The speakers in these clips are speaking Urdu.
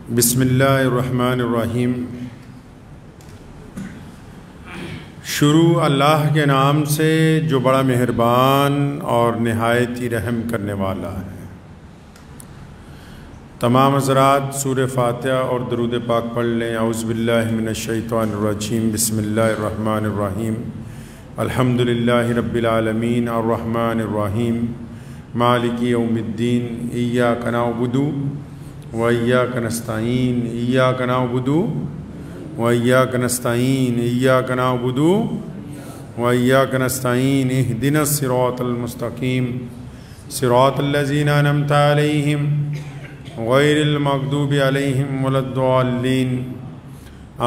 بسم اللہ الرحمن الرحیم۔ شروع اللہ کے نام سے جو بڑا مہربان اور نہایت ہی رحم کرنے والا ہے۔ تمام حضرات سورہ فاتحہ اور درود پاک پڑھ لیں۔ اعوذ باللہ من الشیطان الرجیم، بسم اللہ الرحمن الرحیم۔ الحمدللہ رب العالمین الرحمن الرحیم مالک یوم الدین، ایاک نعبد وإياك نستعين، إياك نعبد وإياك نستعين، إياك نعبد وإياك نستعين، اهدنا الصراط المستقيم صراط الذين أنعمت عليهم غير المغضوب عليهم ولا الضالين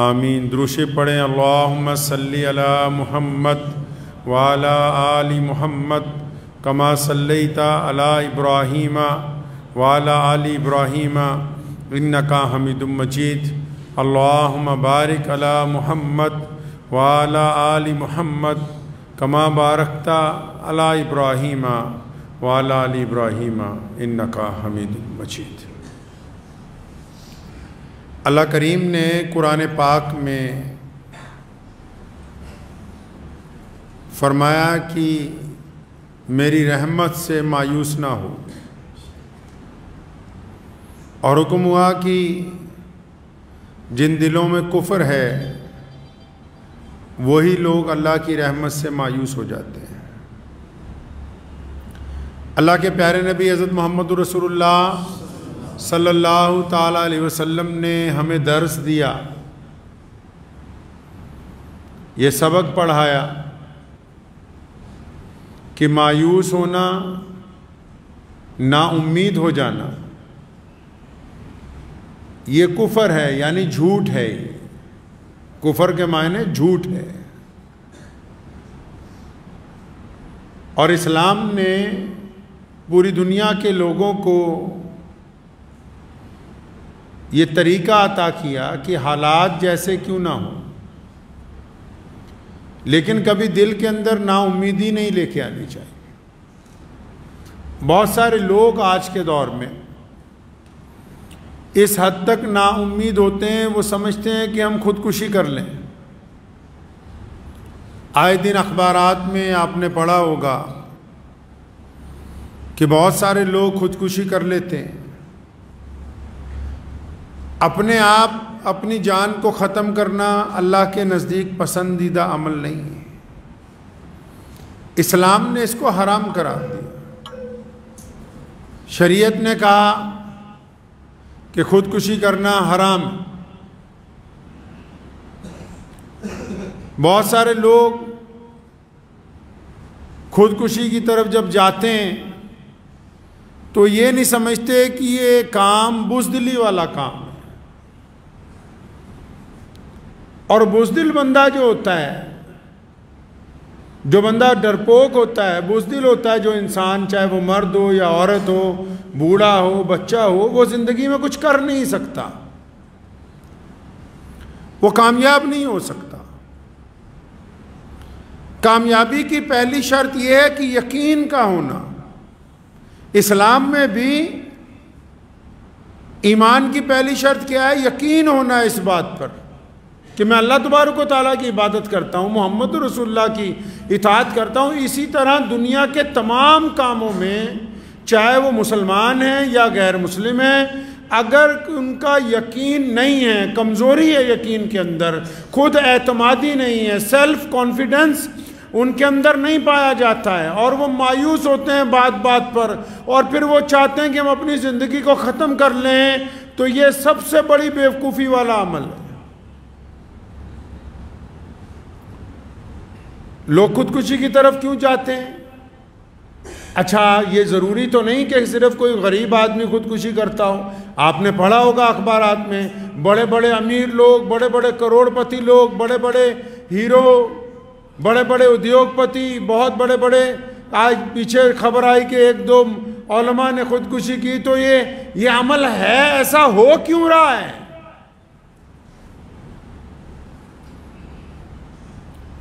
آمین۔ درود پڑھیں۔ اللہم صلی علی محمد وعلی آل محمد کما صلیت علی ابراہیم وعلی آل ابراہیم انکا حمید مجید۔ اللہم بارک علی محمد وعلی آل محمد کما بارکت علی ابراہیم وعلی آل ابراہیم انکا حمید مجید۔ اللہ کریم نے قرآن پاک میں فرمایا کہ میری رحمت سے مایوس نہ ہو، اور حکم ہوا کہ جن دلوں میں کفر ہے وہی لوگ اللہ کی رحمت سے مایوس ہو جاتے ہیں۔ اللہ کے پیارے نبی حضرت محمد رسول اللہ صلی اللہ تعالیٰ علیہ وسلم نے ہمیں درس دیا، یہ سبق پڑھایا کہ مایوس ہونا، نا امید ہو جانا، یہ کفر ہے، یعنی جھوٹ ہے۔ کفر کے معنی جھوٹ ہے، اور اسلام نے پوری دنیا کے لوگوں کو یہ طریقہ عطا کیا کہ حالات جیسے کیوں نہ ہوں، لیکن کبھی دل کے اندر نا امیدی نہیں لے کے آنی چاہیے۔ بہت سارے لوگ آج کے دور میں اس حد تک نا امید ہوتے ہیں، وہ سمجھتے ہیں کہ ہم خودکشی کر لیں۔ آئے دن اخبارات میں آپ نے پڑھا ہوگا کہ بہت سارے لوگ خودکشی کر لیتے ہیں۔ اپنے آپ اپنی جان کو ختم کرنا اللہ کے نزدیک پسندیدہ عمل نہیں ہے۔ اسلام نے اس کو حرام قرار دیا۔ شریعت نے کہا کہ خودکشی کرنا حرام۔ بہت سارے لوگ خودکشی کی طرف جب جاتے ہیں تو یہ نہیں سمجھتے کہ یہ کام بزدلی والا کام ہے، اور بزدل بندہ جو ہوتا ہے، جو بندہ ڈرپوک ہوتا ہے، بزدل ہوتا ہے جو انسان، چاہے وہ مرد ہو یا عورت ہو، بوڑھا ہو بچہ ہو، وہ زندگی میں کچھ کر نہیں سکتا، وہ کامیاب نہیں ہو سکتا۔ کامیابی کی پہلی شرط یہ ہے کہ یقین کا ہونا۔ اسلام میں بھی ایمان کی پہلی شرط کیا ہے؟ یقین ہونا اس بات پر کہ میں اللہ تبارک و تعالیٰ کی عبادت کرتا ہوں، محمد رسول اللہ کی اطاعت کرتا ہوں۔ اسی طرح دنیا کے تمام کاموں میں، چاہے وہ مسلمان ہیں یا غیر مسلم ہیں، اگر ان کا یقین نہیں ہے، کمزوری ہے یقین کے اندر، خود اعتمادی نہیں ہے، سیلف کانفیڈنس ان کے اندر نہیں پایا جاتا ہے، اور وہ مایوس ہوتے ہیں بات بات پر، اور پھر وہ چاہتے ہیں کہ ہم اپنی زندگی کو ختم کر لیں، تو یہ سب سے بڑی بیوقوفی والا عمل ہے۔ لوگ خودکشی کی طرف کیوں جاتے ہیں؟ اچھا، یہ ضروری تو نہیں کہ صرف کوئی غریب آدمی خودکشی کرتا ہو۔ آپ نے پڑھا ہوگا اخبارات میں، بڑے بڑے امیر لوگ، بڑے بڑے کروڑ پتی لوگ، بڑے بڑے ہیرو، بڑے بڑے ادیوگ پتی، بہت بڑے بڑے، آج پیچھے خبر آئی کہ ایک دو علماء نے خودکشی کی۔ تو یہ عمل ہے، ایسا ہو کیوں رہا ہے؟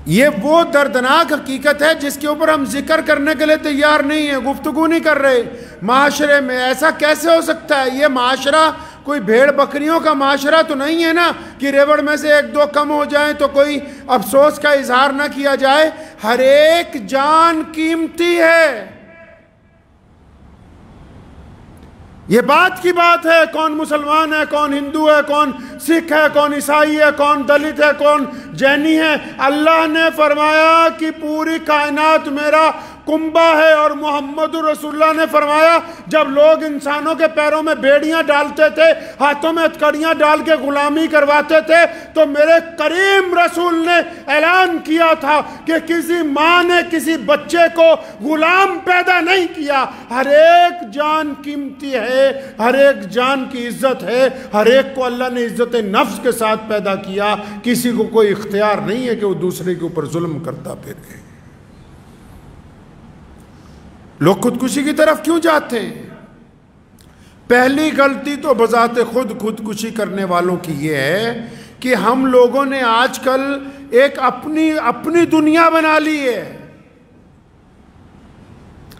یہ وہ دردناک حقیقت ہے جس کے اوپر ہم ذکر کرنے کے لیے تیار نہیں ہیں، گفتگو نہیں کر رہے۔ معاشرے میں ایسا کیسے ہو سکتا ہے؟ یہ معاشرہ کوئی بھیڑ بکریوں کا معاشرہ تو نہیں ہے نا کہ ریوڑ میں سے ایک دو کم ہو جائیں تو کوئی افسوس کا اظہار نہ کیا جائے. ہر ایک جان قیمتی ہے. یہ بات کی بات ہے کون مسلمان ہے، کون ہندو ہے، کون سکھ ہے، کون عیسائی ہے، کون دلت ہے، کون جینی ہے. اللہ نے فرمایا کہ پوری کائنات میرا کنبہ ہے، اور محمد رسول اللہ نے فرمایا جب لوگ انسانوں کے پیروں میں بیڑیاں ڈالتے تھے، ہاتھوں میں ہتھکڑیاں ڈال کے غلامی کرواتے تھے، تو میرے کریم رسول نے اعلان کیا تھا کہ کسی ماں نے کسی بچے کو غلام پیدا نہیں کیا. ہر ایک جان قیمتی ہے، ہر ایک جان کی عزت ہے، ہر ایک کو اللہ نے عزت نفس کے ساتھ پیدا کیا. کسی کو کوئی اختیار نہیں ہے کہ وہ دوسرے کے اوپر ظلم کرتا پھرے. لوگ خودکشی کی طرف کیوں جاتے ہیں؟ پہلی غلطی تو بذات خود خودکشی کرنے والوں کی یہ ہے کہ ہم لوگوں نے آج کل ایک اپنی دنیا بنا لی ہے.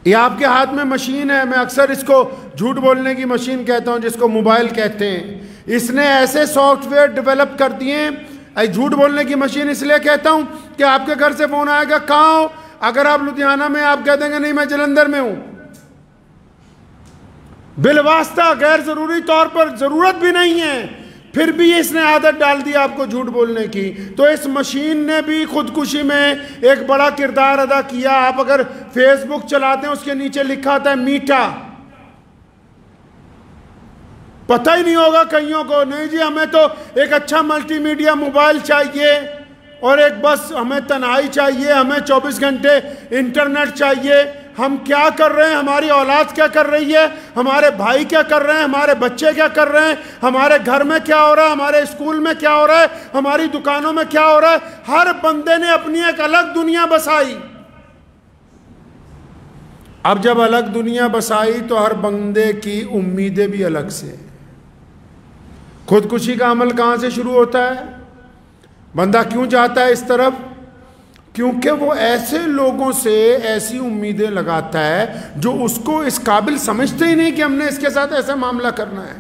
یہ آپ کے ہاتھ میں مشین ہے، میں اکثر اس کو جھوٹ بولنے کی مشین کہتا ہوں، جس کو موبائل کہتے ہیں. اس نے ایسے سافٹ ویئر ڈیولپ کر دیے ہیں. جھوٹ بولنے کی مشین اس لیے کہتا ہوں کہ آپ کے گھر سے فون آئے گا کہاں ہو، اگر آپ لدھیانہ میں، آپ کہہ دیں گے نہیں میں جلندھر میں ہوں. بالواسطہ غیر ضروری طور پر ضرورت بھی نہیں ہے، پھر بھی اس نے عادت ڈال دی آپ کو جھوٹ بولنے کی. تو اس مشین نے بھی خودکشی میں ایک بڑا کردار ادا کیا. آپ اگر فیس بک چلاتے ہیں اس کے نیچے لکھا آتا ہے میٹھا. پتہ ہی نہیں ہوگا کئیوں کو، نہیں جی ہمیں تو ایک اچھا ملٹی میڈیا موبائل چاہیے، اور ایک بس ہمیں تنہائی چاہیے، ہمیں 24 گھنٹے انٹرنیٹ چاہیے. ہم کیا کر رہے ہیں، ہماری اولاد کیا کر رہی ہے، ہمارے بھائی کیا کر رہے ہیں، ہمارے بچے کیا کر رہے ہیں، ہمارے گھر میں کیا ہو رہا ہے، ہمارے اسکول میں کیا ہو رہا ہے، ہماری دکانوں میں کیا ہو رہا ہے. ہر بندے نے اپنی ایک الگ دنیا بسائی. اب جب الگ دنیا بسائی تو ہر بندے کی امیدیں بھی الگ سے. خودکشی کا عمل کہاں سے شروع ہوتا ہے؟ بندہ کیوں جاتا ہے اس طرف؟ کیونکہ وہ ایسے لوگوں سے ایسی امیدیں لگاتا ہے جو اس کو اس قابل سمجھتے ہی نہیں کہ ہم نے اس کے ساتھ ایسا معاملہ کرنا ہے.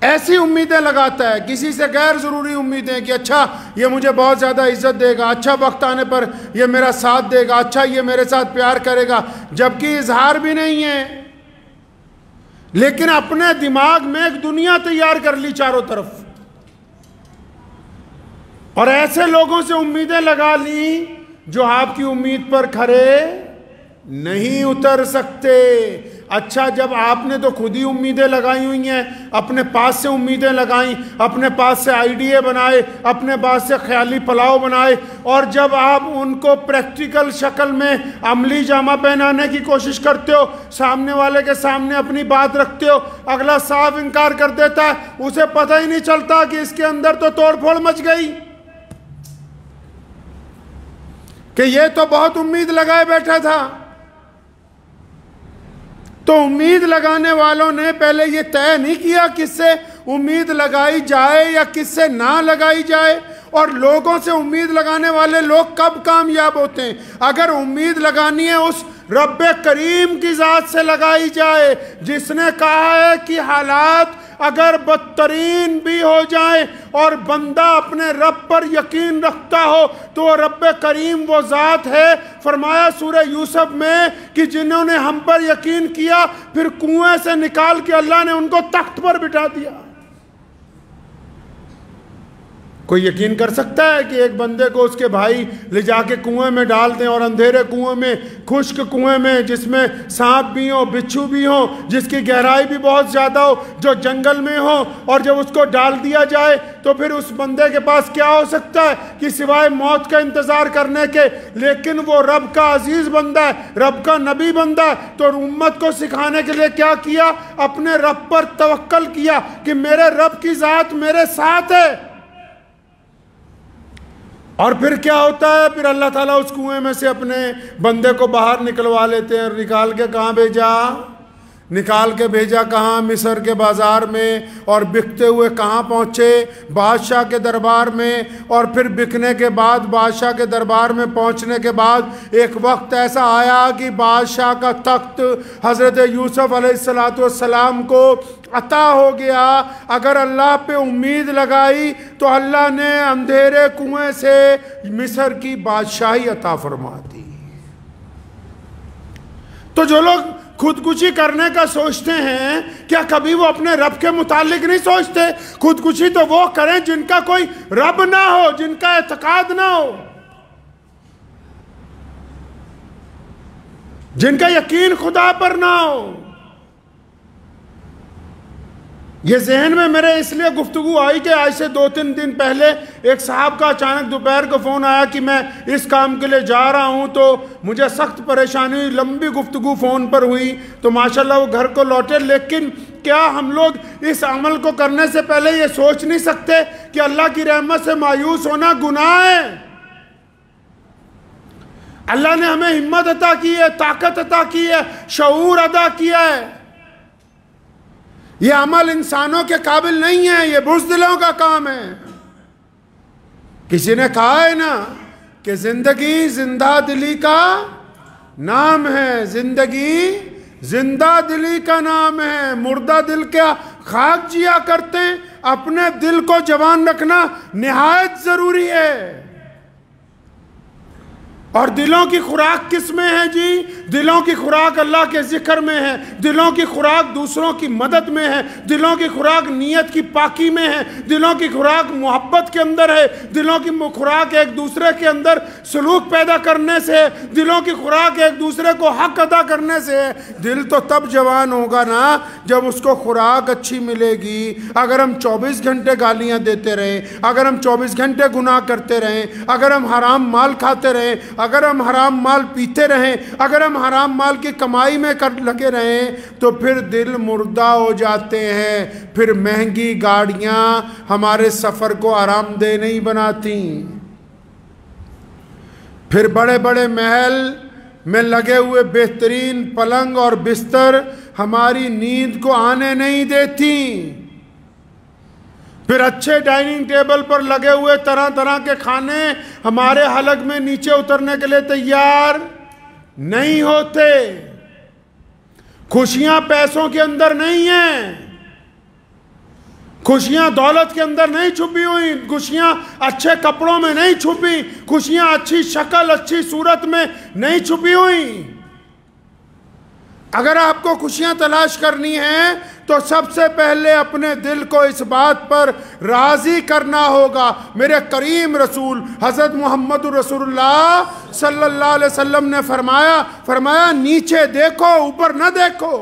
ایسی امیدیں لگاتا ہے، کسی سے غیر ضروری امیدیں کہ اچھا یہ مجھے بہت زیادہ عزت دے گا، اچھا وقت آنے پر یہ میرا ساتھ دے گا، اچھا یہ میرے ساتھ پیار کرے گا، جبکہ اظہار بھی نہیں ہے، لیکن اپنے دماغ میں ایک دنیا تیار کر لی چاروں طرف، اور ایسے لوگوں سے امیدیں لگا لی جو آپ کی امید پر کھرے نہیں اتر سکتے. اچھا جب آپ نے تو خود ہی امیدیں لگائی ہوئی ہیں، اپنے پاس سے امیدیں لگائیں، اپنے پاس سے آئیڈیا بنائے، اپنے پاس سے خیالی پلاؤ بنائے، اور جب آپ ان کو پریکٹیکل شکل میں عملی جامہ پہنانے کی کوشش کرتے ہو، سامنے والے کے سامنے اپنی بات رکھتے ہو، اگلا صاف انکار کر دیتا ہے، اسے پتہ ہی نہیں چلتا کہ اس کے اندر تو توڑ پھوڑ مچ گئی، کہ یہ تو بہت امید لگائے بیٹھا تھا. تو امید لگانے والوں نے پہلے یہ طے نہیں کیا کس سے امید لگائی جائے یا کس سے نہ لگائی جائے. اور لوگوں سے امید لگانے والے لوگ کب کامیاب ہوتے ہیں؟ اگر امید لگانی ہے اس رب کریم کی ذات سے لگائی جائے، جس نے کہا ہے کہ حالات اگر بدترین بھی ہو جائیں اور بندہ اپنے رب پر یقین رکھتا ہو تو وہ رب کریم وہ ذات ہے. فرمایا سورہ یوسف میں کہ جنہوں نے ہم پر یقین کیا پھر کنویں سے نکال کے اللہ نے ان کو تخت پر بٹھا دیا. کوئی یقین کر سکتا ہے کہ ایک بندے کو اس کے بھائی لے جا کے کنویں میں ڈال دیں، اور اندھیرے کنویں میں، خشک کنویں میں، جس میں سانپ بھی ہو، بچھو بھی ہو، جس کی گہرائی بھی بہت زیادہ ہو، جو جنگل میں ہو، اور جب اس کو ڈال دیا جائے تو پھر اس بندے کے پاس کیا ہو سکتا ہے کہ سوائے موت کا انتظار کرنے کے؟ لیکن وہ رب کا عزیز بندہ ہے، رب کا نبی بندہ ہے، تو امت کو سکھانے کے لیے کیا کیا؟ اپنے رب پر توکل کیا کہ میرے رب کی ذات میرے ساتھ ہے. اور پھر کیا ہوتا ہے؟ پھر اللہ تعالیٰ اس کنویں میں سے اپنے بندے کو باہر نکلوا لیتے ہیں. نکال کے کہاں بھیجا؟ نکال کے بھیجا کہاں؟ مصر کے بازار میں، اور بکتے ہوئے کہاں پہنچے؟ بادشاہ کے دربار میں، اور پھر بکنے کے بعد بادشاہ کے دربار میں پہنچنے کے بعد ایک وقت ایسا آیا کہ بادشاہ کا تخت حضرت یوسف علیہ السلام کو عطا ہو گیا۔ اگر اللہ پہ امید لگائی تو اللہ نے اندھیرے کنویں سے مصر کی بادشاہی عطا فرما دی۔ تو جو لوگ خودکشی کرنے کا سوچتے ہیں، کیا کبھی وہ اپنے رب کے متعلق نہیں سوچتے؟ خودکشی تو وہ کریں جن کا کوئی رب نہ ہو، جن کا اعتقاد نہ ہو، جن کا یقین خدا پر نہ ہو۔ یہ ذہن میں میرے اس لیے گفتگو آئی کہ آج سے 2-3 دن پہلے ایک صاحب کا اچانک دوپہر کو فون آیا کہ میں اس کام کے لیے جا رہا ہوں، تو مجھے سخت پریشانی ہوئی، لمبی گفتگو فون پر ہوئی، تو ماشاءاللہ وہ گھر کو لوٹے۔ لیکن کیا ہم لوگ اس عمل کو کرنے سے پہلے یہ سوچ نہیں سکتے کہ اللہ کی رحمت سے مایوس ہونا گناہ ہے؟ اللہ نے ہمیں ہمت عطا کی ہے، طاقت عطا کی ہے، شعور عطا کیا ہے۔ یہ عمل انسانوں کے قابل نہیں ہے، یہ بزدلوں کا کام ہے۔ کسی نے کہا ہے نا کہ زندگی زندہ دلی کا نام ہے، زندگی زندہ دلی کا نام ہے، مردہ دل کیا خاک جیا کرتے ہیں، اپنے دل کو جوان رکھنا نہایت ضروری ہے۔ اور دلوں کی خوراک کس میں ہے جی؟ دلوں کی خوراک اللہ کے ذکر میں ہے، دلوں کی خوراک دوسروں کی مدد میں ہے، دلوں کی خوراک نیت کی پاکی میں ہے، دلوں کی خوراک محبت کے اندر ہے، دلوں کی خوراک ایک دوسرے کے اندر سلوک پیدا کرنے سے ہے، دلوں کی خوراک ایک دوسرے کو حق ادا کرنے سے ہے۔ دل تو تب جوان ہوگا نا جب اس کو خوراک اچھی ملے گی۔ اگر ہم 24 گھنٹے گالیاں دیتے رہیں، اگر ہم 24 گھنٹے گناہ کرتے رہیں، اگر ہم حرام مال کھاتے رہیں، اگر ہم حرام مال پیتے رہیں، اگر ہم حرام مال کی کمائی میں لگے رہیں، تو پھر دل مردہ ہو جاتے ہیں، پھر مہنگی گاڑیاں ہمارے سفر کو آرام دہ نہیں بناتی، پھر بڑے بڑے محل میں لگے ہوئے بہترین پلنگ اور بستر ہماری نیند کو آنے نہیں دیتی، پھر اچھے ڈائننگ ٹیبل پر لگے ہوئے طرح طرح کے کھانے ہمارے حلق میں نیچے اترنے کے لیے تیار نہیں ہوتے۔ خوشیاں پیسوں کے اندر نہیں ہیں، خوشیاں دولت کے اندر نہیں چھپی ہوئی، خوشیاں اچھے کپڑوں میں نہیں چھپی، خوشیاں اچھی شکل اچھی صورت میں نہیں چھپی ہوئی۔ اگر آپ کو خوشیاں تلاش کرنی ہیں تو سب سے پہلے اپنے دل کو اس بات پر راضی کرنا ہوگا۔ میرے کریم رسول حضرت محمد رسول اللہ صلی اللہ علیہ وسلم نے فرمایا نیچے دیکھو اوپر نہ دیکھو،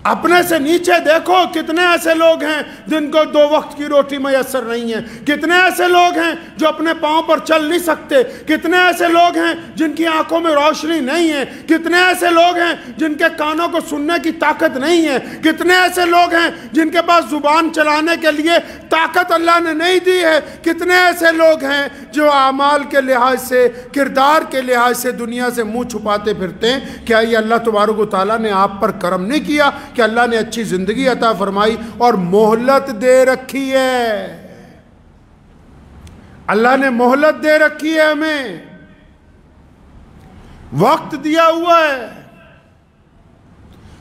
اپنے سے نیچے دیکھو۔ کتنے ایسے لوگ ہیں جن کو 2 وقت کی روٹی میسر نہیں ہے، کتنے ایسے لوگ ہیں جو اپنے پاؤں پر چل نہیں سکتے، کتنے ایسے لوگ ہیں جن کی آنکھوں میں روشنی نہیں ہے، کتنے ایسے لوگ ہیں جن کے کانوں کو سننے کی طاقت نہیں ہے، کتنے ایسے لوگ ہیں جن کے پاس زبان چلانے کے لیے طاقت اللہ نے نہیں دی ہے، کتنے ایسے لوگ ہیں جو اعمال کے لحاظ سے کردار کے لحاظ سے دنیا سے منہ چھپاتے پھرتے ہیں۔ کیا یہ اللہ تبارک و تعالیٰ نے آپ پر کرم نہیں کیا کہ اللہ نے اچھی زندگی عطا فرمائی اور مہلت دے رکھی ہے؟ اللہ نے مہلت دے رکھی ہے، ہمیں وقت دیا ہوا ہے۔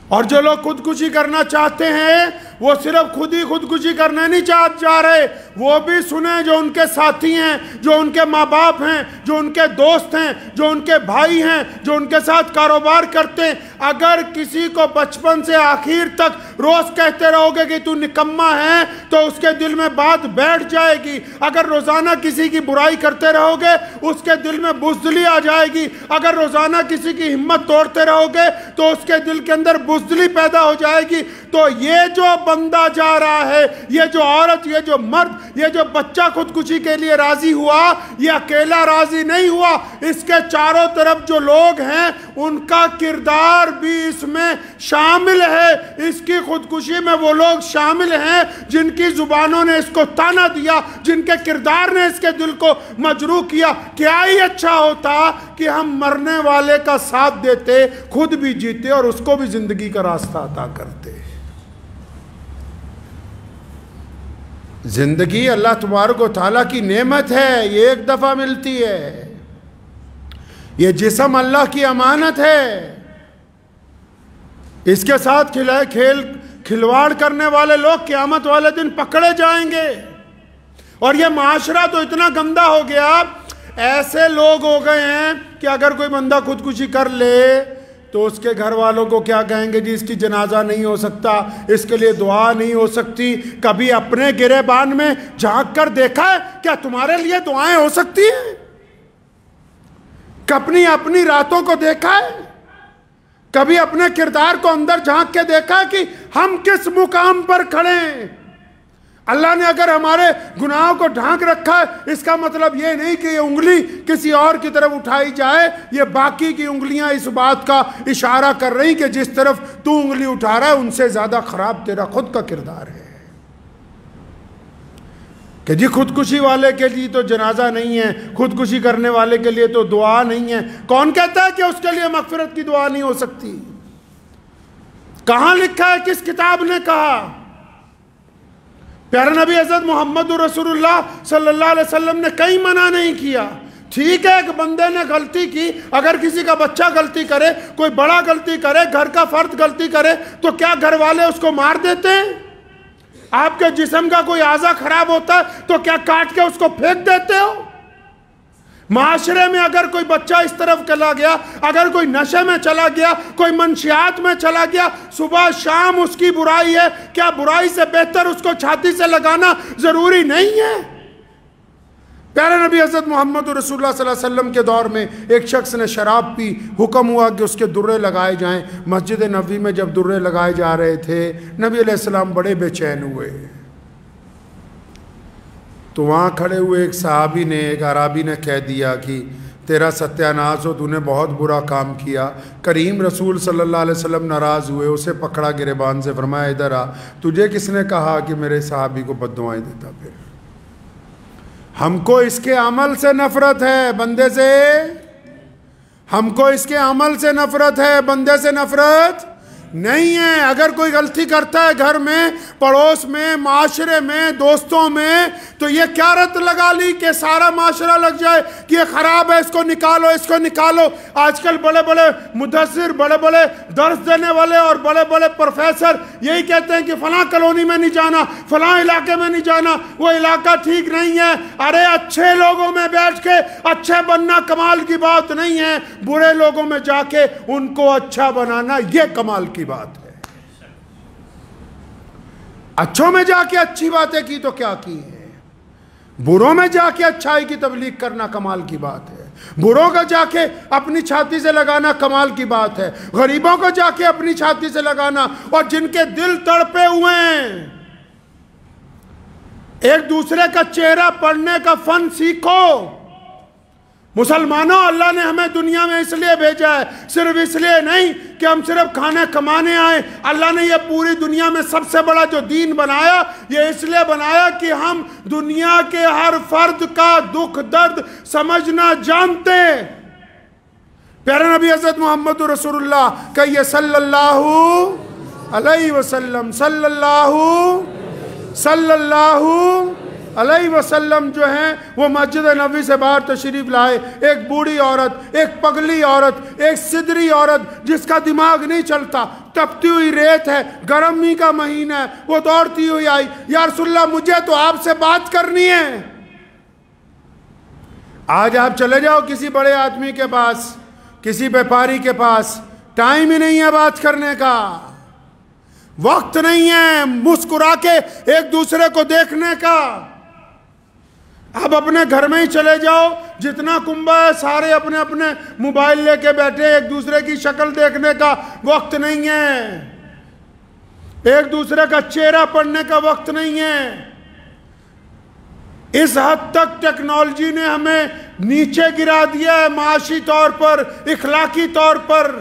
اور جو لوگ خودکشی کرنا چاہتے ہیں وہ صرف خود ہی خودکشی کرنے نہیں چاہ رہے، وہ بھی سنیں جو ان کے ساتھی ہیں، جو ان کے ماں باپ ہیں، جو ان کے دوست ہیں، جو ان کے بھائی ہیں، جو ان کے ساتھ کاروبار کرتے ہیں۔ اگر کسی کو بچپن سے آخر تک روز کہتے رہو گے کہ تو نکما ہے تو اس کے دل میں بات بیٹھ جائے گی۔ اگر روزانہ کسی کی برائی کرتے رہو گے اس کے دل میں بزدلی آ جائے گی۔ اگر روزانہ کسی کی ہمت توڑتے رہو گے تو اس کے دل کے اندر بزدلی پیدا ہو جائے گی۔ تو یہ جو بندہ جا رہا ہے، یہ جو عورت، یہ جو مرد، یہ جو بچہ خودکشی کے لیے راضی ہوا، یہ اکیلا راضی نہیں ہوا، اس کے چاروں طرف جو لوگ ہیں ان کا کردار بھی اس میں شامل ہے۔ اس کی خودکشی میں وہ لوگ شامل ہیں جن کی زبانوں نے اس کو تانا دیا، جن کے کردار نے اس کے دل کو مجروح کیا۔ کیا ہی اچھا ہوتا کہ ہم مرنے والے کا ساتھ دیتے، خود بھی جیتے اور اس کو بھی زندگی کا راستہ عطا کرتے۔ زندگی اللہ تبارک و تعالیٰ کی نعمت ہے، یہ ایک دفعہ ملتی ہے۔ یہ جسم اللہ کی امانت ہے، اس کے ساتھ کھلواڑ کرنے والے لوگ قیامت والے دن پکڑے جائیں گے۔ اور یہ معاشرہ تو اتنا گندا ہو گیا، ایسے لوگ ہو گئے ہیں کہ اگر کوئی بندہ خودکشی کر لے تو اس کے گھر والوں کو کیا کہیں گے؟ جی اس کی جنازہ نہیں ہو سکتا، اس کے لیے دعا نہیں ہو سکتی۔ کبھی اپنے گریبان میں جھانک کر دیکھا ہے کیا تمہارے لیے دعائیں ہو سکتی ہیں؟ اپنی راتوں کو دیکھا ہے؟ کبھی اپنے کردار کو اندر جھانک کے دیکھا ہے کہ ہم کس مقام پر کھڑے ہیں؟ اللہ نے اگر ہمارے گناہوں کو ڈھانک رکھا ہے، اس کا مطلب یہ نہیں کہ یہ انگلی کسی اور کی طرف اٹھائی جائے، یہ باقی کی انگلیاں اس بات کا اشارہ کر رہی کہ جس طرف تو انگلی اٹھا رہا ہے ان سے زیادہ خراب تیرا خود کا کردار ہے۔ کہ جی خودکشی والے کے لیے تو جنازہ نہیں ہے، خودکشی کرنے والے کے لیے تو دعا نہیں ہے۔ کون کہتا ہے کہ اس کے لیے مغفرت کی دعا نہیں ہو سکتی؟ کہاں لکھا ہے؟ کس کتاب نے کہا؟ پیارے نبی حضرت محمد رسول اللہ صلی اللہ علیہ وسلم نے کہیں منع نہیں کیا۔ ٹھیک ہے ایک بندے نے غلطی کی، اگر کسی کا بچہ غلطی کرے، کوئی بڑا غلطی کرے، گھر کا فرد غلطی کرے تو کیا گھر والے اس کو مار دیتے ہیں؟ آپ کے جسم کا کوئی اعضا خراب ہوتا ہے تو کیا کاٹ کے اس کو پھینک دیتے ہو؟ معاشرے میں اگر کوئی بچہ اس طرف چلا گیا، اگر کوئی نشے میں چلا گیا، کوئی منشیات میں چلا گیا، صبح شام اس کی برائی ہے، کیا برائی سے بہتر اس کو چھاتی سے لگانا ضروری نہیں ہے؟ پیارے نبی حضرت محمد رسول اللہ صلی اللہ علیہ وسلم کے دور میں ایک شخص نے شراب پی، حکم ہوا کہ اس کے درے لگائے جائیں۔ مسجد نبوی میں جب درے لگائے جا رہے تھے، نبی علیہ السلام بڑے بے چین ہوئے۔ تو وہاں کھڑے ہوئے ایک صحابی نے، ایک عرابی نے کہہ دیا کہ تیرا ستیہ ناز ہو، تو نے بہت برا کام کیا۔ کریم رسول صلی اللہ علیہ وسلم ناراض ہوئے، اسے پکڑا گریبان سے، فرمایا ادھر آ، تجھے کس نے کہا کہ میرے صحابی کو بد دعائیں دیتا؟ پھر ہم کو اس کے عمل سے نفرت ہے، بندے سے۔ ہم کو اس کے عمل سے نفرت ہے، بندے سے نفرت نہیں ہے۔ اگر کوئی غلطی کرتا ہے گھر میں، پڑوس میں، معاشرے میں، دوستوں میں، تو یہ کیا رت لگا لی کہ سارا معاشرہ لگ جائے کہ یہ خراب ہے، اس کو نکالو، اس کو نکالو۔ آج کل بڑے بڑے مدثر، بڑے بڑے درس دینے والے اور بڑے بڑے پروفیسر یہی کہتے ہیں کہ فلاں کالونی میں نہیں جانا، فلاں علاقے میں نہیں جانا، وہ علاقہ ٹھیک نہیں ہے۔ ارے اچھے لوگوں میں بیٹھ کے اچھے بننا کمال کی بات نہیں ہے، برے لوگوں میں جا کے ان کو اچھا بنانا یہ کمال کی بات ہے۔ اچھوں میں جا کے اچھی باتیں کی تو کیا کی ہے، بروں میں جا کے اچھائی کی تبلیغ کرنا کمال کی بات ہے، بروں کا جا کے اپنی چھاتی سے لگانا کمال کی بات ہے، غریبوں کو جا کے اپنی چھاتی سے لگانا، اور جن کے دل تڑپے ہوئے ہیں ایک دوسرے کا چہرہ پڑھنے کا فن سیکھو۔ مسلمانوں، اللہ نے ہمیں دنیا میں اس لیے بھیجا ہے، صرف اس لیے نہیں کہ ہم صرف کھانے کمانے آئیں۔ اللہ نے یہ پوری دنیا میں سب سے بڑا جو دین بنایا، یہ اس لیے بنایا کہ ہم دنیا کے ہر فرد کا دکھ درد سمجھنا جانتے ہیں۔ پیارے نبی حضرت محمد رسول اللہ کہیے صلی اللہ علیہ وسلم، صلی اللہ علیہ وسلم جو ہیں وہ مسجد نبوی سے باہر تشریف لائے۔ ایک بوڑھی عورت، ایک پگلی عورت، ایک سدری عورت جس کا دماغ نہیں چلتا، تپتی ہوئی ریت ہے، گرمی کا مہینہ ہے، وہ دوڑتی ہوئی آئی، یا رسول اللہ مجھے تو آپ سے بات کرنی ہے۔ آج آپ چلے جاؤ کسی بڑے آدمی کے پاس، کسی بیپاری کے پاس، ٹائم ہی نہیں ہے بات کرنے کا، وقت نہیں ہے مسکرا کے ایک دوسرے کو دیکھنے کا۔ اب اپنے گھر میں ہی چلے جاؤ، جتنا کنبہ ہے سارے اپنے اپنے موبائل لے کے بیٹھے، ایک دوسرے کی شکل دیکھنے کا وقت نہیں ہے، ایک دوسرے کا چہرہ پڑھنے کا وقت نہیں ہے۔ اس حد تک ٹیکنالوجی نے ہمیں نیچے گرا دیا ہے معاشی طور پر، اخلاقی طور پر۔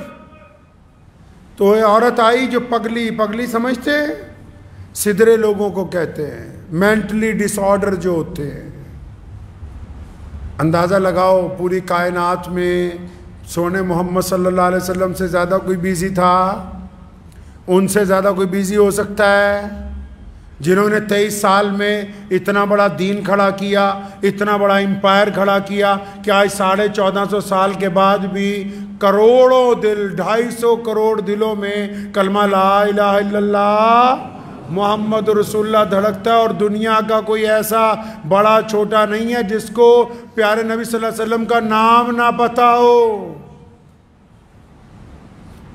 تو یہ عورت آئی جو پگلی سمجھتے ہیں، سدھرے لوگوں کو کہتے ہیں، مینٹلی ڈس آرڈر جو ہوتے ہیں۔ اندازہ لگاؤ پوری کائنات میں سونے محمد صلی اللہ علیہ وسلم سے زیادہ کوئی بیزی تھا؟ ان سے زیادہ کوئی بیزی ہو سکتا ہے؟ جنہوں نے 23 سال میں اتنا بڑا دین کھڑا کیا، اتنا بڑا امپائر کھڑا کیا کہ آج 1450 سال کے بعد بھی کروڑوں دل، 250 کروڑ دلوں میں کلمہ لا الہ الا اللہ محمد رسول اللہ دھڑکتا ہے، اور دنیا کا کوئی ایسا بڑا چھوٹا نہیں ہے جس کو پیارے نبی صلی اللہ علیہ وسلم کا نام نہ پتا ہو۔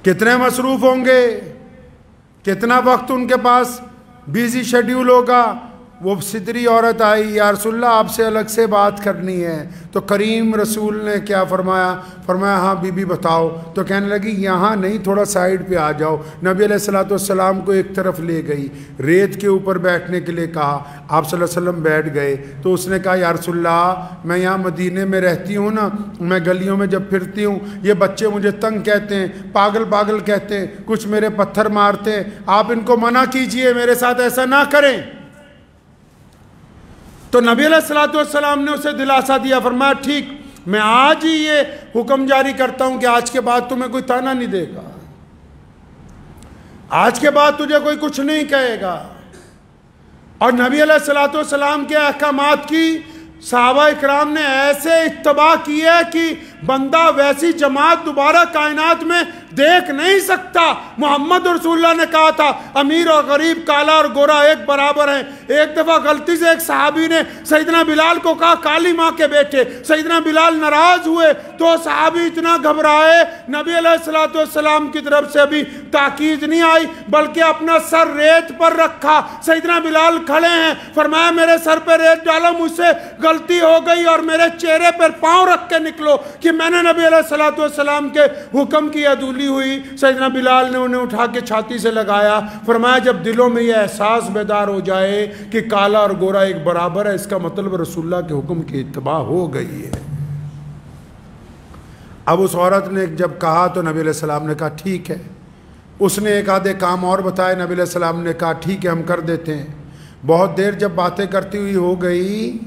کتنے مصروف ہوں گے، کتنا وقت ان کے پاس بیزی شیڈیول ہوگا۔ وہ سدری عورت آئی، یا رسول اللہ آپ سے الگ سے بات کرنی ہے۔ تو کریم رسول نے کیا فرمایا؟ فرمایا ہاں بی بی بتاؤ۔ تو کہنے لگی یہاں نہیں، تھوڑا سائیڈ پہ آ جاؤ۔ نبی علیہ السلام کو ایک طرف لے گئی، ریت کے اوپر بیٹھنے کے لیے کہا۔ آپ صلی اللہ علیہ وسلم بیٹھ گئے تو اس نے کہا یا رسول اللہ میں یہاں مدینے میں رہتی ہوں نا، میں گلیوں میں جب پھرتی ہوں یہ بچے مجھے تنگ کہتے ہیں، پاگل کہتے ہیں، کچھ میرے پتھر مارتے ہیں، آپ ان کو منع کیجئے، میرے ساتھ ایسا نہ کریں۔ تو نبی علیہ السلام نے اسے دلاسا دیا، فرمایا ٹھیک میں آج ہی یہ حکم جاری کرتا ہوں کہ آج کے بعد تمہیں کوئی تانا نہیں دے گا، آج کے بعد تجھے کوئی کچھ نہیں کہے گا۔ اور نبی علیہ السلام کے احکامات کی صحابہ اکرام نے ایسے اتباع کی ہے کہ بندہ ویسی جماعت دوبارہ کائنات میں دیکھ نہیں سکتا۔ محمد رسول اللہ نے کہا تھا امیر اور غریب، کالا اور گورا ایک برابر ہیں۔ ایک دفعہ غلطی سے ایک صحابی نے سیدنا بلال کو کہا کالی ماں کے بیٹے، سیدنا بلال ناراض ہوئے تو صحابی اتنا گھبرائے، نبی علیہ السلام کی طرف سے ابھی تاکید نہیں آئی بلکہ اپنا سر ریت پر رکھا۔ سیدنا بلال کھڑے ہیں، فرمایا میرے سر پہ ریت ڈالو، مجھ سے غلطی ہو گئی اور میرے چہرے پر پاؤں رکھ کے نکلو کہ میں نے نبی علیہ السلام کے حکم کی عدولی ہوئی۔ سیدنا بلال نے انہیں اٹھا کے چھاتی سے لگایا، فرمایا جب دلوں میں یہ احساس بیدار ہو جائے کہ کالا اور گورا ایک برابر ہے، اس کا مطلب رسول اللہ کے حکم کی اتباع ہو گئی ہے۔ اب اس عورت نے جب کہا تو نبی علیہ السلام نے کہا ٹھیک ہے۔ اس نے ایک آدھے کام اور بتائے، نبی علیہ السلام نے کہا ٹھیک ہے ہم کر دیتے ہیں۔ بہت دیر جب باتیں کرتی ہوئی ہو گئی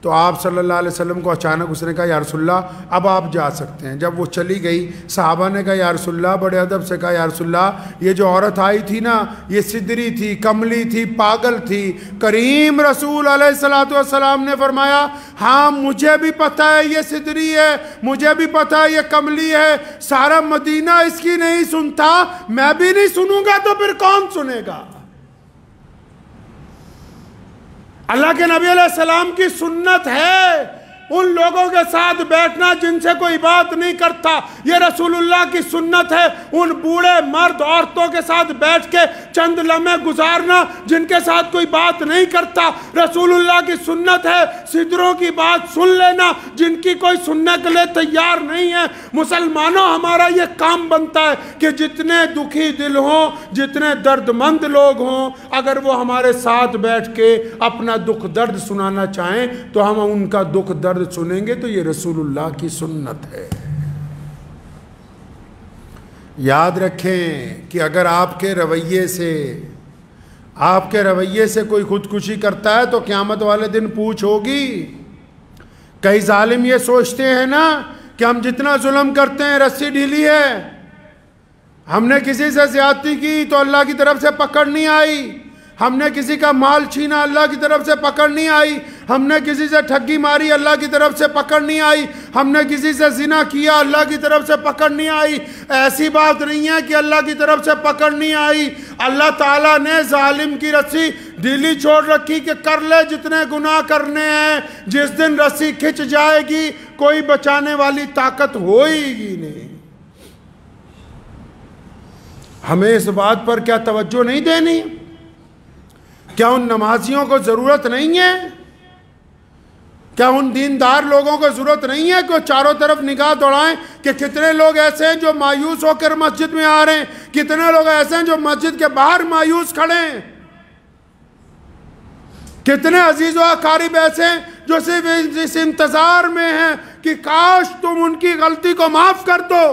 تو آپ صلی اللہ علیہ وسلم کو اچانک اس نے کہا یا رسول اللہ اب آپ جا سکتے ہیں۔ جب وہ چلی گئی صحابہ نے کہا یا رسول اللہ، بڑے ادب سے کہا یا رسول اللہ یہ جو عورت آئی تھی نا یہ سدری تھی، کملی تھی، پاگل تھی۔ کریم رسول علیہ السلام نے فرمایا ہاں مجھے بھی پتہ ہے یہ سدری ہے، مجھے بھی پتہ ہے یہ کملی ہے، سارا مدینہ اس کی نہیں سنتا، میں بھی نہیں سنوں گا تو پھر کون سنے گا؟ اللہ کے نبی علیہ السلام کی سنت ہے ان لوگوں کے ساتھ بیٹھنا جن سے کوئی بات نہیں کرتا۔ یہ رسول اللہ کی سنت ہے ان بوڑھے مرد عورتوں کے ساتھ بیٹھ کے چند لمحے گزارنا جن کے ساتھ کوئی بات نہیں کرتا۔ رسول اللہ کی سنت ہے سدروں کی بات سن لینا جن کی کوئی سننے کے لیے تیار نہیں ہے۔ مسلمانوں ہمارا یہ کام بنتا ہے کہ جتنے دکھی دل ہوں، جتنے درد مند لوگ ہوں، اگر وہ ہمارے ساتھ بیٹھ کے اپنا دکھ درد سنانا چاہیں تو ہم ان کا دکھ درد سنیں گے۔ تو یہ رسول اللہ کی سنت ہے۔ یاد رکھیں کہ اگر آپ کے رویے سے کوئی خودکشی کرتا ہے تو قیامت والے دن پوچھ ہوگی۔ کئی ظالم یہ سوچتے ہیں نا کہ ہم جتنا ظلم کرتے ہیں رسی ڈھیلی ہے، ہم نے کسی سے زیادتی کی تو اللہ کی طرف سے پکڑ نہیں آئی، ہم نے کسی کا مال چھینا اللہ کی طرف سے پکڑ نہیں آئی، ہم نے کسی سے ٹھگی ماری اللہ کی طرف سے پکڑ نہیں آئی، ہم نے کسی سے زنا کیا اللہ کی طرف سے پکڑ نہیں آئی۔ ایسی بات نہیں ہے کہ اللہ کی طرف سے پکڑ نہیں آئی، اللہ تعالیٰ نے ظالم کی رسی ڈھیلی چھوڑ رکھی کہ کر لے جتنے گناہ کرنے ہیں، جس دن رسی کھچ جائے گی کوئی بچانے والی طاقت ہوئے گی نہیں۔ ہمیں اس بات پر کیا توجہ نہیں دینی؟ کیا ان نمازیوں کو ضرورت نہیں ہے؟ کیا ان دیندار لوگوں کو ضرورت نہیں ہے کہ وہ چاروں طرف نگاہ دوڑائیں کہ کتنے لوگ ایسے ہیں جو مایوس ہو کر مسجد میں آ رہے ہیں، کتنے لوگ ایسے ہیں جو مسجد کے باہر مایوس کھڑے ہیں؟ کتنے عزیز و اقارب ایسے ہیں جو صرف اس انتظار میں ہیں کہ کاش تم ان کی غلطی کو معاف کر دو.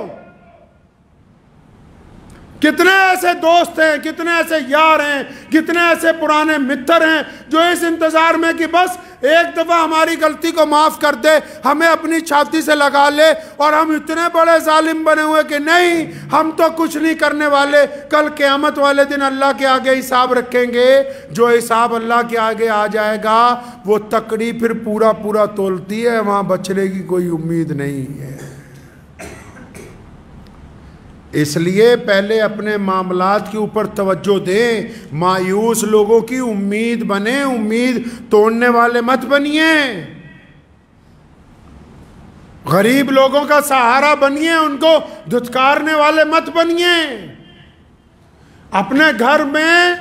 کتنے ایسے دوست ہیں، کتنے ایسے یار ہیں، کتنے ایسے پرانے متر ہیں جو اس انتظار میں کہ بس ایک دفعہ ہماری غلطی کو معاف کر دے، ہمیں اپنی چھاتی سے لگا لے، اور ہم اتنے بڑے ظالم بنے ہوئے کہ نہیں ہم تو کچھ نہیں کرنے والے، کل قیامت والے دن اللہ کے آگے حساب رکھیں گے. جو حساب اللہ کے آگے آ جائے گا وہ تکڑی پھر پورا پورا تولتی ہے، وہاں بچنے کی کوئی امید نہیں ہے. اس لیے پہلے اپنے معاملات کے اوپر توجہ دیں، مایوس لوگوں کی امید بنیں، امید توڑنے والے مت بنیے، غریب لوگوں کا سہارا بنیے، ان کو دھتکارنے والے مت بنیے. اپنے گھر میں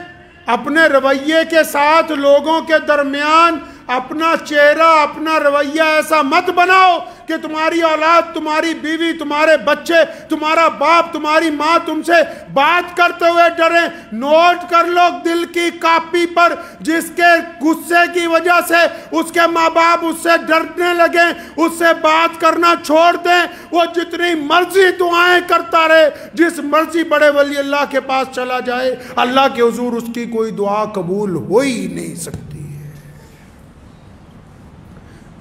اپنے رویے کے ساتھ لوگوں کے درمیان اپنا چہرہ، اپنا رویہ ایسا مت بناؤ کہ تمہاری اولاد، تمہاری بیوی، تمہارے بچے، تمہارا باپ، تمہاری ماں تم سے بات کرتے ہوئے ڈریں. نوٹ کر لو دل کی کاپی پر، جس کے غصے کی وجہ سے اس کے ماں باپ اس سے ڈرنے لگیں، اس سے بات کرنا چھوڑ دیں، وہ جتنی مرضی دعائیں کرتا رہے، جس مرضی بڑے ولی اللہ کے پاس چلا جائے، اللہ کے حضور اس کی کوئی دعا قبول ہو ہی نہیں سکتی.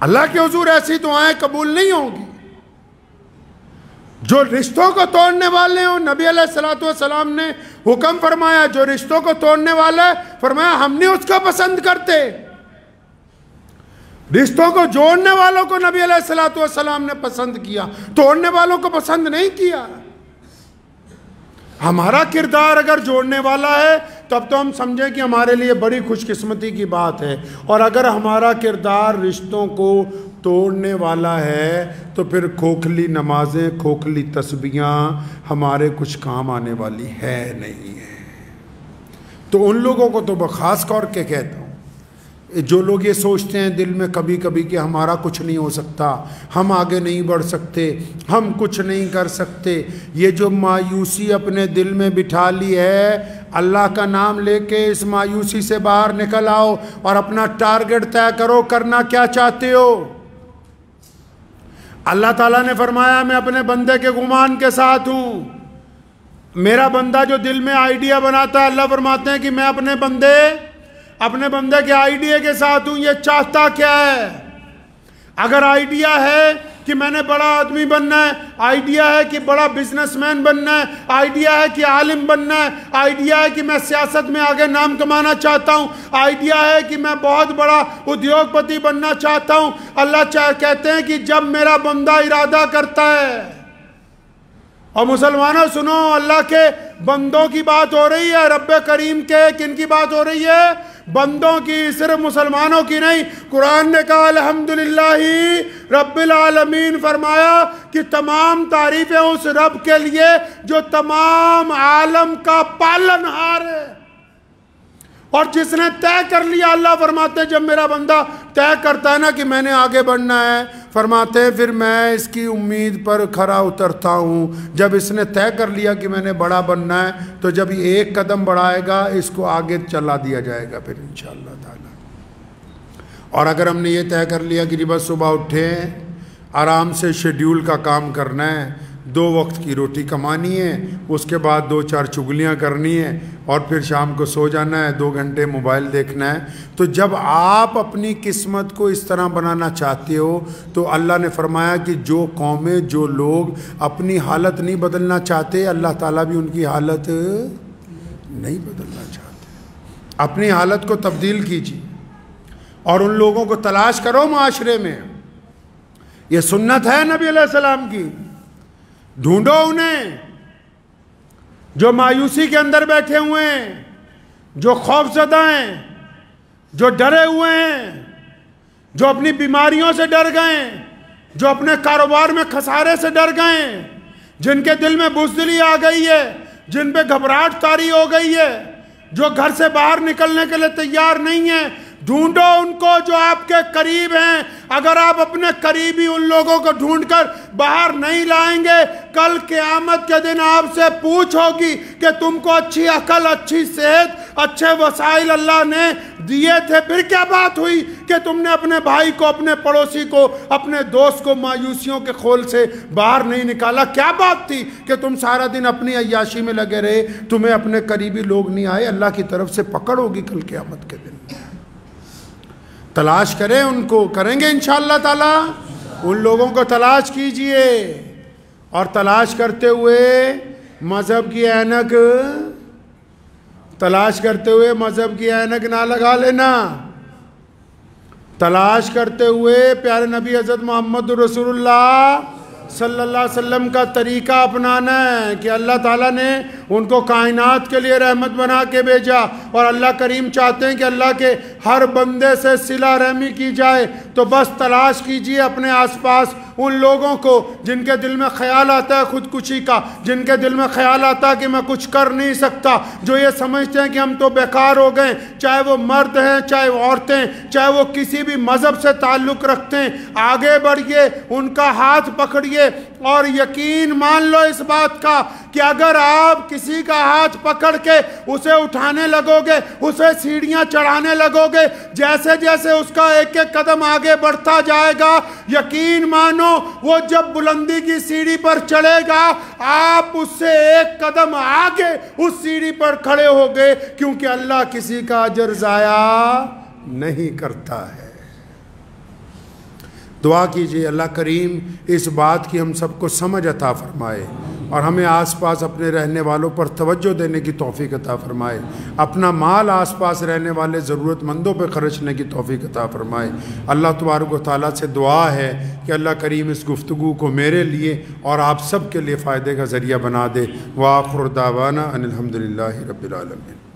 اللہ کے حضور ایسی دعائیں قبول نہیں ہوں گی. جو رشتوں کو توڑنے والے ہوں، نبی علیہ السلام نے حکم فرمایا جو رشتوں کو توڑنے والا ہے، فرمایا ہم نہیں اس کو پسند کرتے. رشتوں کو جوڑنے والوں کو نبی علیہ السلام نے پسند کیا، توڑنے والوں کو پسند نہیں کیا. ہمارا کردار اگر جوڑنے والا ہے تب تو ہم سمجھیں کہ ہمارے لیے بڑی خوش قسمتی کی بات ہے، اور اگر ہمارا کردار رشتوں کو توڑنے والا ہے تو پھر کھوکھلی نمازیں، کھوکھلی تسبیحاں ہمارے کچھ کام آنے والی ہے نہیں ہے. تو ان لوگوں کو تو بخاص طور کے کہتا ہوں، جو لوگ یہ سوچتے ہیں دل میں کبھی کبھی کہ ہمارا کچھ نہیں ہو سکتا، ہم آگے نہیں بڑھ سکتے، ہم کچھ نہیں کر سکتے، یہ جو مایوسی اپنے دل میں بٹھا لی ہے، اللہ کا نام لے کے اس مایوسی سے باہر نکل آؤ اور اپنا ٹارگٹ طے کرو، کرنا کیا چاہتے ہو. اللہ تعالیٰ نے فرمایا میں اپنے بندے کے گمان کے ساتھ ہوں. میرا بندہ جو دل میں آئیڈیا بناتا ہے، اللہ فرماتے ہیں کہ میں اپنے بندے کے آئیڈیا کے ساتھ ہوں. یہ چاہتا کیا ہے؟ اگر آئیڈیا ہے کہ میں نے بڑا آدمی بننا ہے، آئیڈیا ہے کہ بڑا بزنس مین بننا ہے، آئیڈیا ہے کہ عالم بننا ہے، آئیڈیا ہے کہ میں سیاست میں آگے نام کمانا چاہتا ہوں، آئیڈیا ہے کہ میں بہت بڑا ادیوگ پتی بننا چاہتا ہوں، اللہ کہتے ہیں کہ جب میرا بندہ ارادہ کرتا ہے. اور مسلمانوں سنو، اللہ کے بندوں کی بات ہو رہی ہے، رب کریم کے کن کی بات ہو رہی ہے؟ بندوں کی، صرف مسلمانوں کی نہیں. قرآن نے کہا الحمدللہ رب العالمین، فرمایا کہ تمام تعریفیں اس رب کے لیے جو تمام عالم کا پالنہار ہے، اور جس نے طے کر لیا. اللہ فرماتے ہیں جب میرا بندہ طے کرتا ہے نا کہ میں نے آگے بڑھنا ہے، فرماتے ہیں پھر میں اس کی امید پر کھرا اترتا ہوں. جب اس نے طے کر لیا کہ میں نے بڑا بننا ہے تو جب یہ ایک قدم بڑھائے گا اس کو آگے چلا دیا جائے گا پھر انشاءاللہ تعالی. اور اگر ہم نے یہ طے کر لیا کہ بس صبح اٹھیں، آرام سے شیڈیول کا کام کرنا ہے، 2 وقت کی روٹی کمانی ہے، اس کے بعد 2-4 چگلیاں کرنی ہے، اور پھر شام کو سو جانا ہے، 2 گھنٹے موبائل دیکھنا ہے. تو جب آپ اپنی قسمت کو اس طرح بنانا چاہتے ہو تو اللہ نے فرمایا کہ جو قومیں، جو لوگ اپنی حالت نہیں بدلنا چاہتے، اللہ تعالیٰ بھی ان کی حالت نہیں بدلنا چاہتے. اپنی حالت کو تبدیل کیجیے اور ان لوگوں کو تلاش کرو معاشرے میں. یہ سنت ہے نبی علیہ السلام کی. ڈھونڈو انہیں جو مایوسی کے اندر بیٹھے ہوئے ہیں، جو خوف زدہ ہیں، جو ڈرے ہوئے ہیں، جو اپنی بیماریوں سے ڈر گئے ہیں، جو اپنے کاروبار میں خسارے سے ڈر گئے ہیں، جن کے دل میں بزدلی آ گئی ہے، جن پہ گھبراہٹ طاری ہو گئی ہے، جو گھر سے باہر نکلنے کے لیے تیار نہیں ہیں. ڈھونڈو ان کو جو آپ کے قریب ہیں. اگر آپ اپنے قریبی ان لوگوں کو ڈھونڈ کر باہر نہیں لائیں گے، کل قیامت کے دن آپ سے پوچھ ہوگی کہ تم کو اچھی عقل، اچھی صحت، اچھے وسائل اللہ نے دیے تھے، پھر کیا بات ہوئی کہ تم نے اپنے بھائی کو، اپنے پڑوسی کو، اپنے دوست کو مایوسیوں کے خول سے باہر نہیں نکالا؟ کیا بات تھی کہ تم سارا دن اپنی عیاشی میں لگے رہے؟ تمہیں اپنے قریبی لوگ نہیں آئے؟ اللہ کی طرف سے پکڑ ہوگی کل قیامت کے دن۔ تلاش کریں ان کو، کریں گے انشاءاللہ تعالی، ان لوگوں کو تلاش کیجئے، اور تلاش کرتے ہوئے مذہب کی اینک، تلاش کرتے ہوئے مذہب کی اینک نہ لگا لینا، تلاش کرتے ہوئے پیارے نبی حضرت محمد رسول اللہ صلی اللہ علیہ وسلم کا طریقہ اپنانا ہے کہ اللہ تعالیٰ نے ان کو کائنات کے لیے رحمت بنا کے بھیجا، اور اللہ کریم چاہتے ہیں کہ اللہ کے ہر بندے سے صلہ رحمی کی جائے۔ تو بس تلاش کیجئے اپنے آس پاس ان لوگوں کو جن کے دل میں خیال آتا ہے خودکشی کا، جن کے دل میں خیال آتا ہے کہ میں کچھ کر نہیں سکتا، جو یہ سمجھتے ہیں کہ ہم تو بیکار ہو گئے، چاہے وہ مرد ہیں، چاہے وہ عورتیں، چاہے وہ کسی بھی مذہب سے تعلق رکھتے ہیں، آگے بڑھئے، ان کا ہاتھ پکڑیے، اور یقین مان لو اس بات کا کہ اگر آپ کسی کا ہاتھ پکڑ کے اسے اٹھانے لگو گے، اسے سیڑھیاں چڑھانے لگو گے، جیسے جیسے اس کا ایک ایک قدم آگے بڑھتا جائے گا، یقین مانو وہ جب بلندی کی سیڑھی پر چڑھے گا، آپ اس سے ایک قدم آگے اس سیڑھی پر کھڑے ہو گئے، کیونکہ اللہ کسی کا اجر ضائع نہیں کرتا ہے۔ دعا کیجئے اللہ کریم اس بات کی ہم سب کو سمجھ عطا فرمائے، اور ہمیں آس پاس اپنے رہنے والوں پر توجہ دینے کی توفیق عطا فرمائے، اپنا مال آس پاس رہنے والے ضرورت مندوں پہ خرچنے کی توفیق عطا فرمائے۔ اللہ تبارک و تعالیٰ سے دعا ہے کہ اللہ کریم اس گفتگو کو میرے لیے اور آپ سب کے لیے فائدے کا ذریعہ بنا دے۔ وآخر دعوانا ان الحمدللہ رب العالمین۔